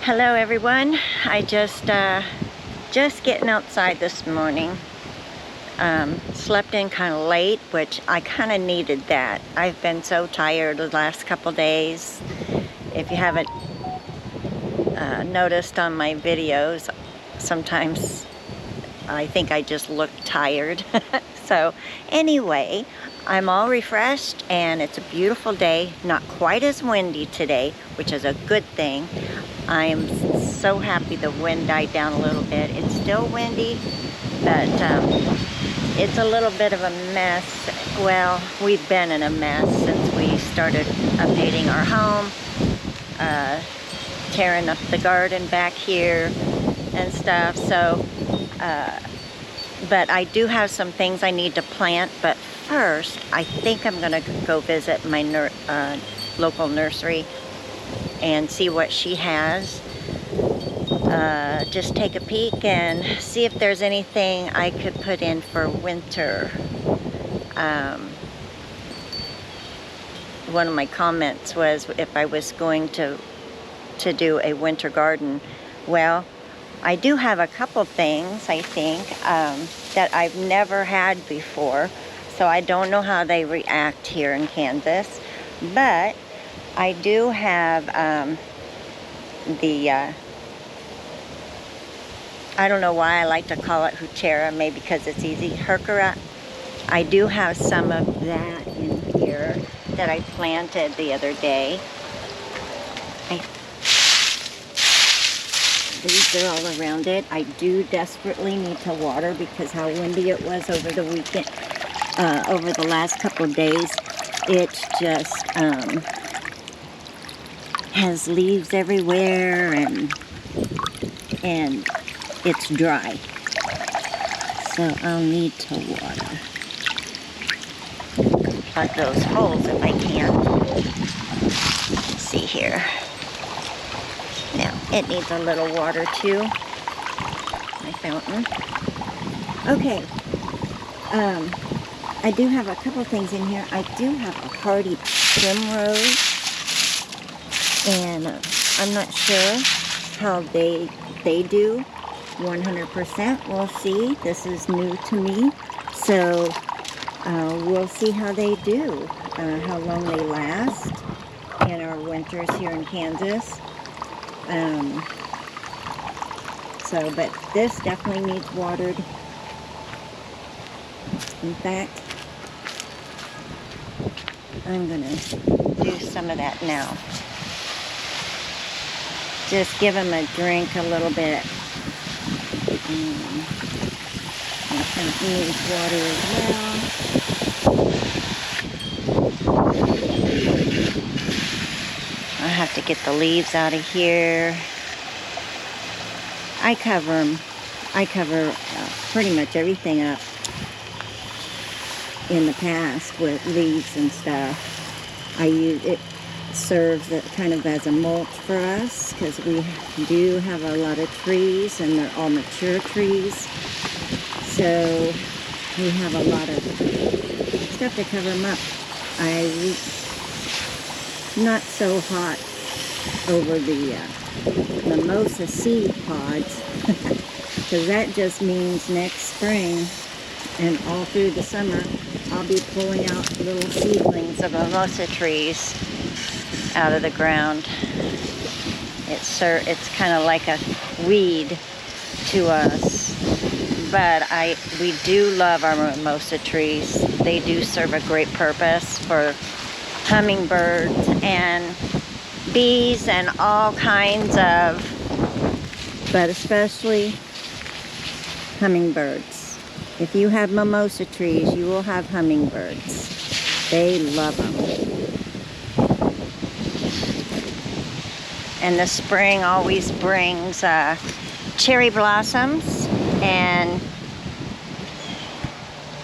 Hello everyone. I just getting outside this morning. Slept in kind of late, which I kind of needed that. I've been so tired the last couple days. If you haven't noticed on my videos, sometimes I think I just look tired. So anyway, I'm all refreshed and it's a beautiful day. Not quite as windy today, which is a good thing. I am so happy the wind died down a little bit. It's still windy, but it's a little bit of a mess. Well, we've been in a mess since we started updating our home, tearing up the garden back here and stuff. So, but I do have some things I need to plant. But first, I think I'm gonna go visit my local nursery and see what she has. Just take a peek and see if there's anything I could put in for winter. One of my comments was if I was going to do a winter garden. Well, I do have a couple things, I think, that I've never had before, so I don't know how they react here in Kansas, but I do have I don't know why I like to call it Huchera, maybe because it's easy, Heuchera. I do have some of that in here that I planted the other day. These are all around it. I do desperately need to water because how windy it was over the weekend, over the last couple of days. It's just has leaves everywhere and it's dry, so I'll need to water. Plug those holes if I can. Let's see here. Now it needs a little water too. My fountain. Okay. I do have a couple things in here. I do have a hardy primrose. And I'm not sure how they do 100%. We'll see. This is new to me, so we'll see how they do, how long they last in our winters here in Kansas. But this definitely needs watered. In fact, I'm gonna do some of that now. Just give them a drink a little bit. It needs water as well. I have to get the leaves out of here. I cover pretty much everything up in the past with leaves and stuff. I use it. Serves kind of as a mulch for us because we do have a lot of trees and they're all mature trees, so we have a lot of stuff to cover them up. Not so hot over the mimosa seed pods because that just means next spring and all through the summer I'll be pulling out little seedlings of mimosa trees out of the ground. It's kind of like a weed to us, but we do love our mimosa trees. They do serve a great purpose for hummingbirds and bees and all kinds of, but especially hummingbirds. If you have mimosa trees, you will have hummingbirds. They love them. And the spring always brings cherry blossoms, and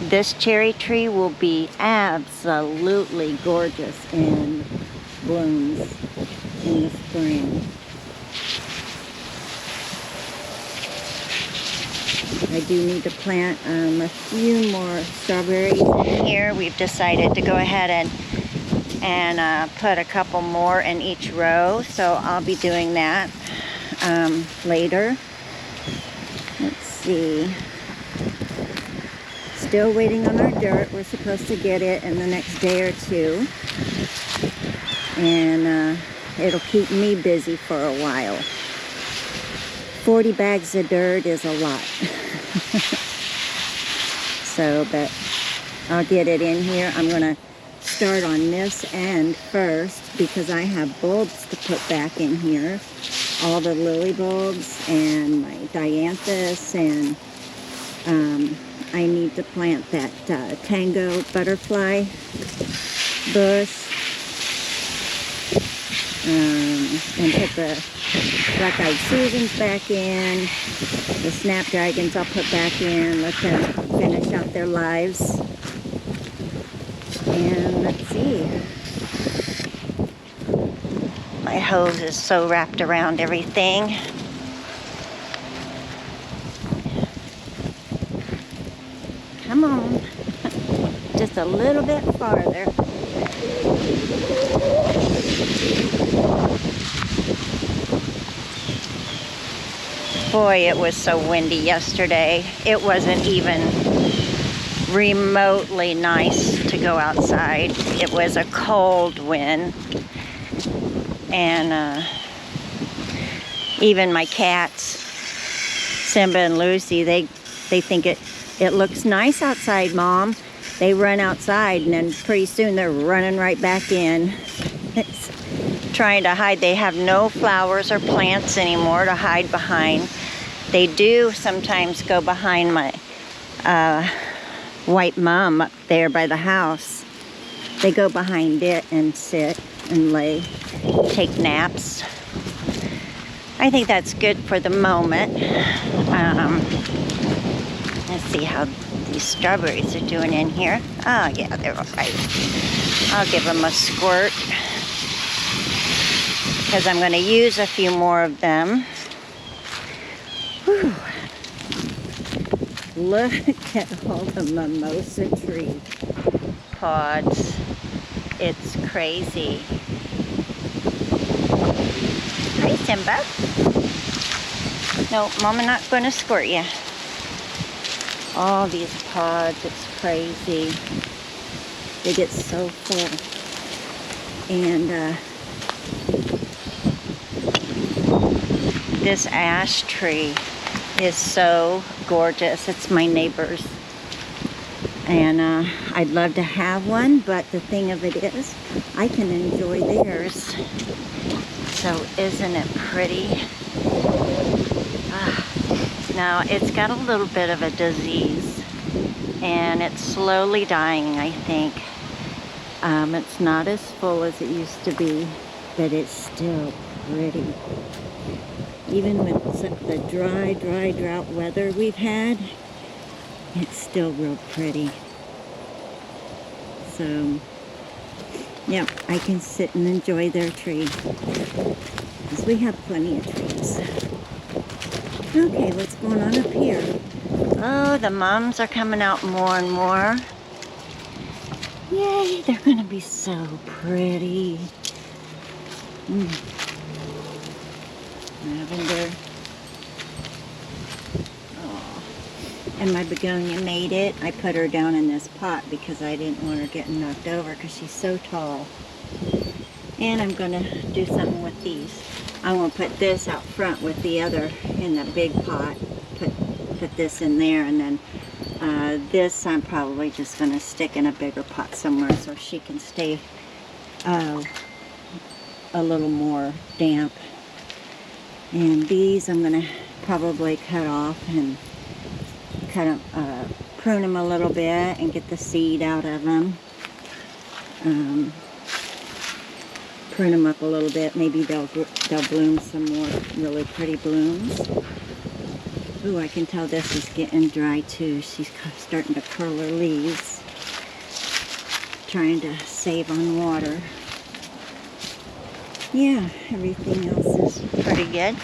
this cherry tree will be absolutely gorgeous in blooms in the spring. I do need to plant a few more strawberries in here. We've decided to go ahead and put a couple more in each row, so I'll be doing that. later. Let's see. Still waiting on our dirt. We're supposed to get it in the next day or two. And it'll keep me busy for a while. 40 bags of dirt is a lot. So, but I'll get it in here. I'm going to start on this end first because I have bulbs to put back in here. All the lily bulbs and my dianthus, and I need to plant that tango butterfly bush. And put the black-eyed Susans back in. The snapdragons I'll put back in. Let them finish out their lives. And let's see. My hose is so wrapped around everything. Come on. Just a little bit farther. Boy, it was so windy yesterday. It wasn't even remotely nice to go outside. It was a cold wind. And even my cats, Simba and Lucy, they think it looks nice outside, Mom. They run outside and then pretty soon they're running right back in. It's trying to hide. They have no flowers or plants anymore to hide behind. They do sometimes go behind my white mum up there by the house. They go behind it and sit and lay, take naps. I think that's good for the moment. Let's see how these strawberries are doing in here. Oh yeah, they're all right. I'll give them a squirt because I'm going to use a few more of them. Whew. Look at all the mimosa tree pods. It's crazy. Hi, Simba. No, Mama not going to squirt you. All these pods, it's crazy. They get so full. And this ash tree is so gorgeous. It's my neighbor's. And I'd love to have one, but the thing of it is, I can enjoy theirs. So isn't it pretty? Now, it's got a little bit of a disease, and it's slowly dying, I think. It's not as full as it used to be, but it's still pretty. Even with the dry drought weather we've had, it's still real pretty. So, yeah, I can sit and enjoy their tree, because we have plenty of trees. Okay, what's going on up here? Oh, the mums are coming out more and more. Yay, they're gonna be so pretty. Lavender. Oh. And my begonia made it. I put her down in this pot because I didn't want her getting knocked over because she's so tall. And I'm gonna do something with these. I want to put this out front with the other in the big pot. Put this in there, and then this I'm probably just going to stick in a bigger pot somewhere so she can stay a little more damp. And these I'm going to probably cut off and prune them a little bit and get the seed out of them. Prune them up a little bit. Maybe they'll bloom some more really pretty blooms. Ooh, I can tell this is getting dry too. She's starting to curl her leaves. Trying to save on water. Yeah, everything else is pretty good.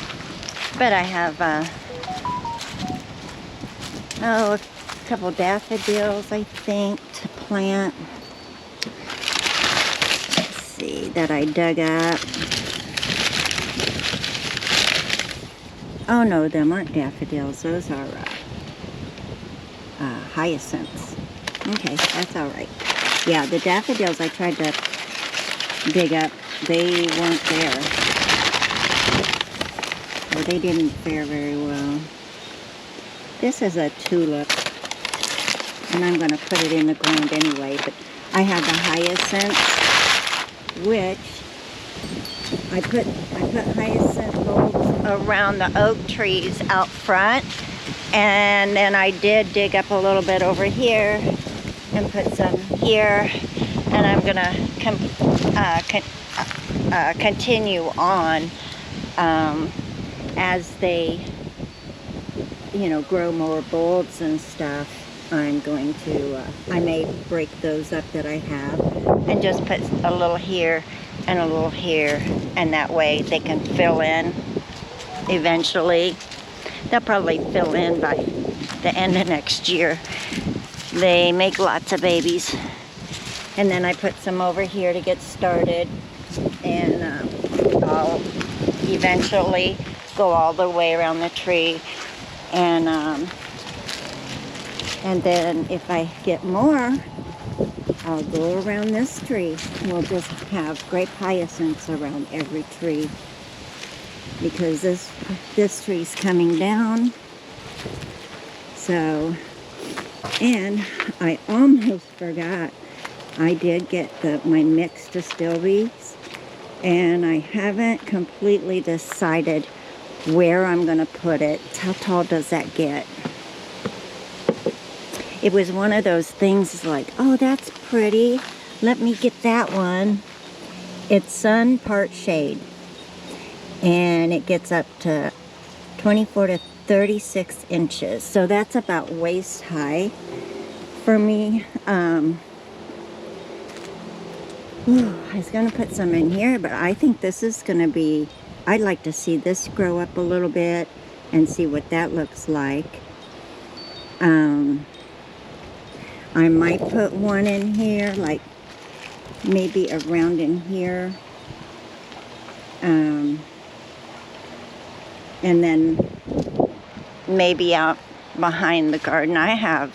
But I have a couple daffodils, I think, to plant. That I dug up. Oh no, them aren't daffodils. Those are hyacinths. Okay, that's all right. Yeah, the daffodils I tried to dig up, they weren't there. Or they didn't fare very well. This is a tulip, and I'm going to put it in the ground anyway, but I have the hyacinths, which I put hyacinth bulbs around the oak trees out front, and then I did dig up a little bit over here and put some here, and I'm gonna continue on as they, you know, grow more bulbs and stuff. I'm going to, I may break those up that I have and just put a little here and a little here, and that way they can fill in eventually. They'll probably fill in by the end of next year. They make lots of babies. And then I put some over here to get started, and I'll eventually go all the way around the tree, and then if I get more, I'll go around this tree. We'll just have grape hyacinths around every tree, because this tree's coming down. So, and I almost forgot, I did get my mixed astilbes, and I haven't completely decided where I'm going to put it. How tall does that get? It was one of those things like, oh, that's pretty. Let me get that one. It's sun, part shade. And it gets up to 24 to 36 inches. So that's about waist high for me. I was going to put some in here, but I think this is going to be, I'd like to see this grow up a little bit and see what that looks like. I might put one in here, like maybe around in here. And then maybe out behind the garden. I have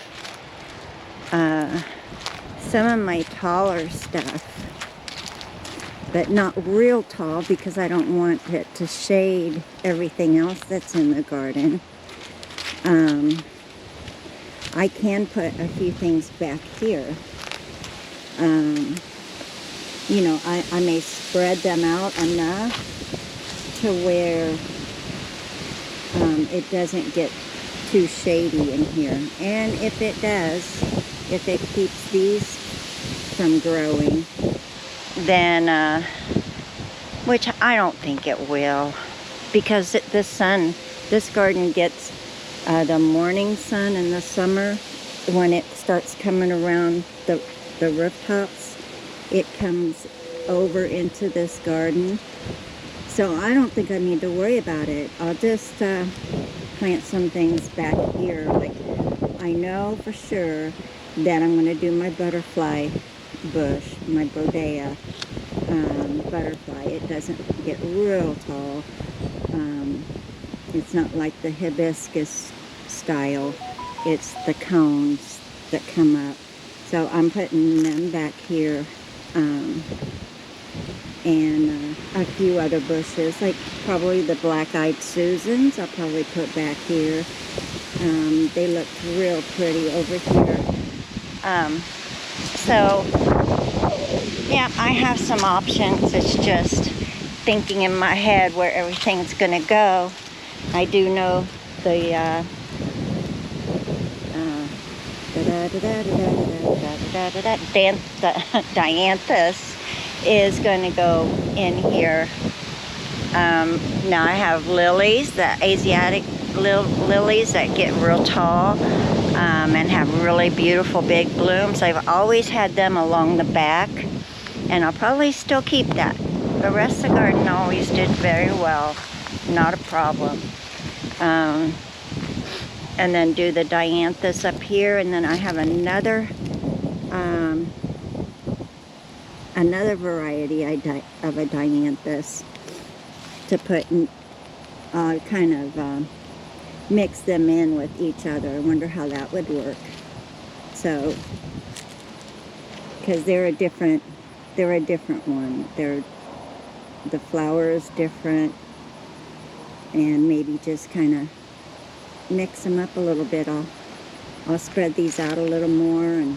some of my taller stuff, but not real tall, because I don't want it to shade everything else that's in the garden. I can put a few things back here. You know, I may spread them out enough to where it doesn't get too shady in here. And if it does, if it keeps these from growing, then, which I don't think it will, because this garden gets the morning sun in the summer. When it starts coming around the rooftops, it comes over into this garden. So I don't think I need to worry about it. I'll just plant some things back here. Like, I know for sure that I'm going to do my butterfly bush, my Bodea butterfly. It doesn't get real tall. It's not like the hibiscus style. It's the cones that come up. So I'm putting them back here. And a few other bushes, like probably the black-eyed Susans, I'll probably put back here. They look real pretty over here. So, yeah, I have some options. It's just thinking in my head where everything's going to go. I do know the dianthus is going to go in here. Now I have lilies, the Asiatic lilies that get real tall and have really beautiful big blooms. I've always had them along the back, and I'll probably still keep that. The rest of the garden always did very well, not a problem. And then do the dianthus up here, and then I have another variety of a dianthus to put kind of mix them in with each other. I wonder how that would work. So, because they're a different one. The flower is different, and maybe just kind of mix them up a little bit. I'll spread these out a little more, and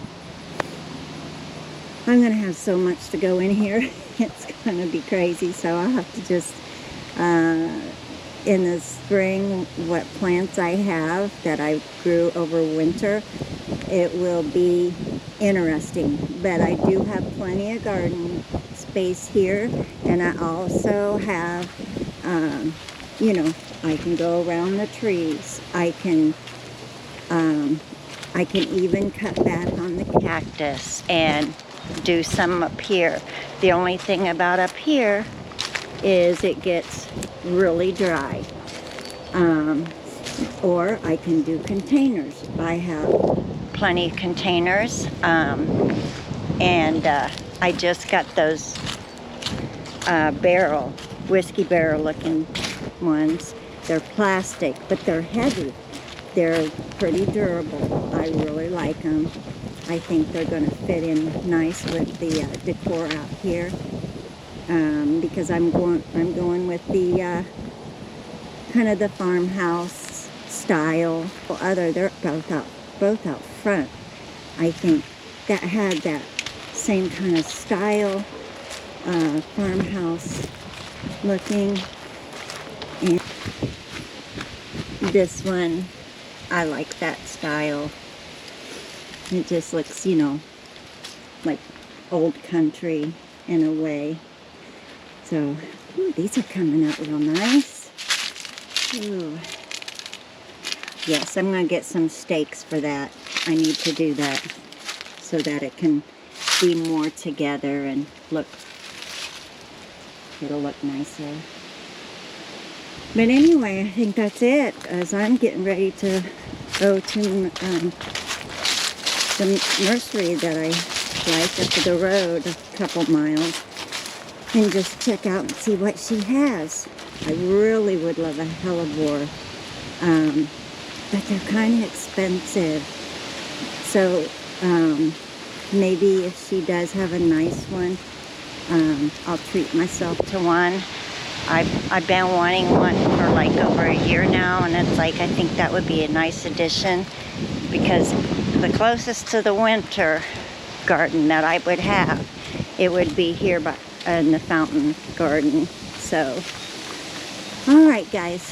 I'm gonna have so much to go in here. It's gonna be crazy. So I'll have to just in the spring, what plants I have that I grew over winter, it will be interesting. But I do have plenty of garden space here, and I also have you know, I can go around the trees. I can even cut back on the cactus and do some up here. The only thing about up here is it gets really dry. Or I can do containers. I have plenty of containers, and I just got those whiskey barrel looking ones. They're plastic, but they're heavy. They're pretty durable. I really like them. I think they're going to fit in nice with the decor out here, because I'm going with the kind of the farmhouse style. They're both out front. I think that had that same kind of style, farmhouse looking. And this one, I like that style. It just looks, you know, like old country in a way. So, ooh, these are coming out real nice. Ooh. Yes, I'm going to get some stakes for that. I need to do that so that it can be more together and it'll look nicer. But anyway, I think that's it, as I'm getting ready to go to the nursery that I like up the road a couple miles and just check out and see what she has. I really would love a hellebore, but they're kind of expensive. So maybe if she does have a nice one, I'll treat myself to one. I've been wanting one for like over a year now, and it's like I think that would be a nice addition, because the closest to the winter garden that I would have, it would be here in the fountain garden. So, all right, guys.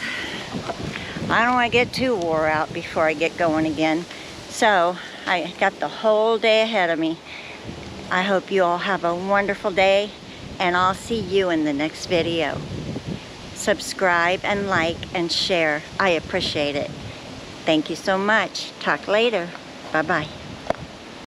I don't want to get too wore out before I get going again. So, I got the whole day ahead of me. I hope you all have a wonderful day, and I'll see you in the next video. Subscribe and like and share. I appreciate it. Thank you so much. Talk later. Bye-bye.